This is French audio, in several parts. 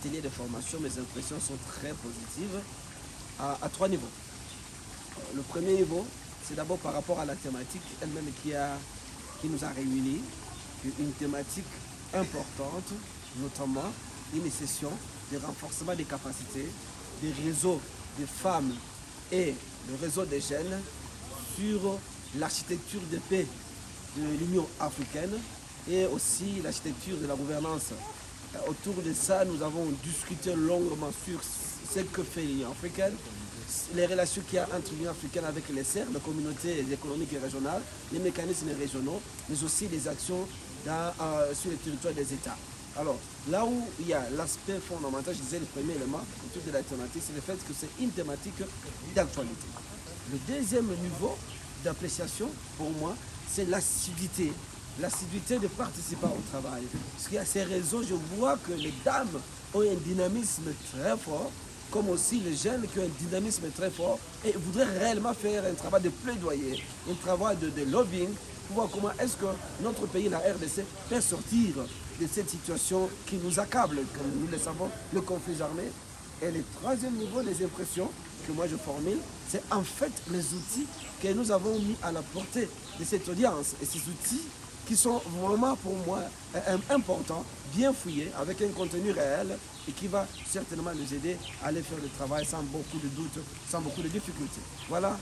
Atelier de formation, mes impressions sont très positives à trois niveaux. Le premier niveau, c'est d'abord par rapport à la thématique elle-même qui nous a réunis, une thématique importante, notamment une session de renforcement des capacités des réseaux des femmes et le réseau des jeunes sur l'architecture de paix de l'Union africaine et aussi l'architecture de la gouvernance. Autour de ça, nous avons discuté longuement sur ce que fait l'Union africaine, les relations qu'il y a entre l'Union africaine avec les CER, les communautés économiques et régionales, les mécanismes régionaux, mais aussi les actions sur le territoire des États. Alors, là où il y a l'aspect fondamental, je disais le premier élément autour de la thématique, c'est le fait que c'est une thématique d'actualité. Le deuxième niveau d'appréciation, pour moi, c'est l'assiduité. L'assiduité de participer au travail. Parce qu'il y a ces réseaux, je vois que les dames ont un dynamisme très fort, comme aussi les jeunes qui ont un dynamisme très fort et voudraient réellement faire un travail de plaidoyer, un travail de lobbying, pour voir comment est-ce que notre pays, la RDC, peut sortir de cette situation qui nous accable, comme nous le savons, le conflit armé. Et le troisième niveau des impressions que moi je formule, c'est en fait les outils que nous avons mis à la portée de cette audience. Et ces outils qui sont vraiment pour moi importants, bien fouillés, avec un contenu réel et qui va certainement nous aider à aller faire le travail sans beaucoup de doutes, sans beaucoup de difficultés. Voilà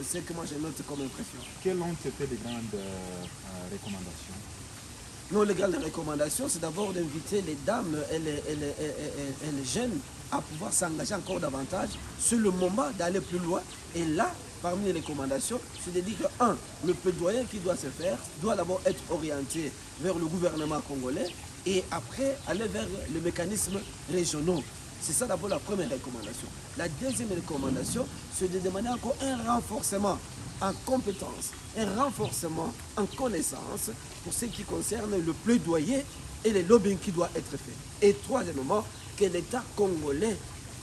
ce que moi je note comme impression. Quelles ont été les grandes recommandations? Non, les grandes recommandations, c'est d'abord d'inviter les dames et les jeunes à pouvoir s'engager encore davantage sur le moment d'aller plus loin. Et là, parmi les recommandations, c'est de dire que, un, le plaidoyer qui doit se faire doit d'abord être orienté vers le gouvernement congolais et après aller vers les mécanismes régionaux. C'est ça d'abord la première recommandation. La deuxième recommandation, c'est de demander encore un renforcement en compétences, un renforcement en connaissances pour ce qui concerne le plaidoyer et le lobbying qui doit être fait. Et troisièmement, que l'État congolais,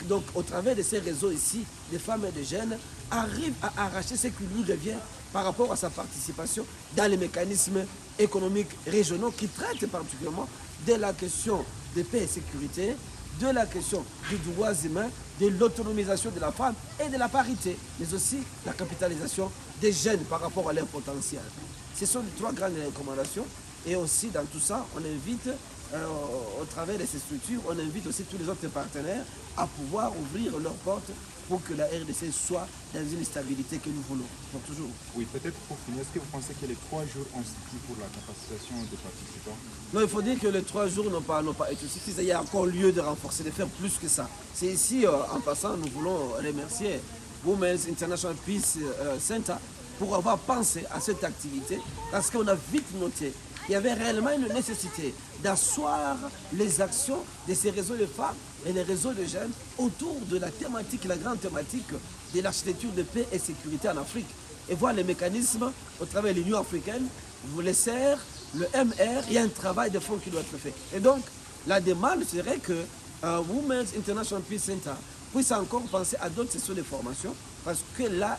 donc au travers de ces réseaux ici, des femmes et des jeunes, arrive à arracher ce qui lui revient par rapport à sa participation dans les mécanismes économiques régionaux qui traitent particulièrement de la question de paix et sécurité, de la question des droits humains, de l'autonomisation de la femme et de la parité, mais aussi la capitalisation des jeunes par rapport à leur potentiel. Ce sont les trois grandes recommandations. Et aussi dans tout ça, on invite, au travers de ces structures, on invite aussi tous les autres partenaires à pouvoir ouvrir leurs portes pour que la RDC soit dans une stabilité que nous voulons, pour toujours. Oui, peut-être pour finir, est-ce que vous pensez que les 3 jours ont suffi pour la capacitation des participants? Non, il faut dire que les 3 jours n'ont pas été suffisants. Il y a encore lieu de renforcer, de faire plus que ça. C'est ici, en passant, nous voulons remercier Women's International Peace Center pour avoir pensé à cette activité, parce qu'on a vite noté qu'il y avait réellement une nécessité d'asseoir les actions de ces réseaux de femmes et les réseaux de jeunes autour de la thématique, la grande thématique de l'architecture de paix et sécurité en Afrique. Et voir les mécanismes au travers de l'Union africaine, vous les CER, le MR, il y a un travail de fond qui doit être fait. Et donc, la demande serait que Women's International Peace Center puisse encore penser à d'autres sessions de formation, parce que là,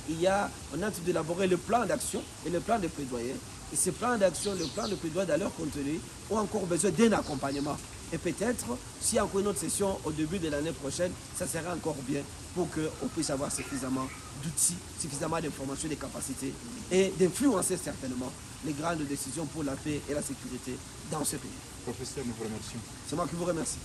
on a d'élaborer le plan d'action et le plan de plaidoyer. Et ces plans d'action, le plan de plaidoyer dans leur contenu, ont encore besoin d'un accompagnement. Et peut-être, s'il y a encore une autre session au début de l'année prochaine, ça sera encore bien pour qu'on puisse avoir suffisamment d'outils, suffisamment d'informations, de capacités et d'influencer certainement les grandes décisions pour la paix et la sécurité dans ce pays. Professeur, nous vous remercions. C'est moi qui vous remercie.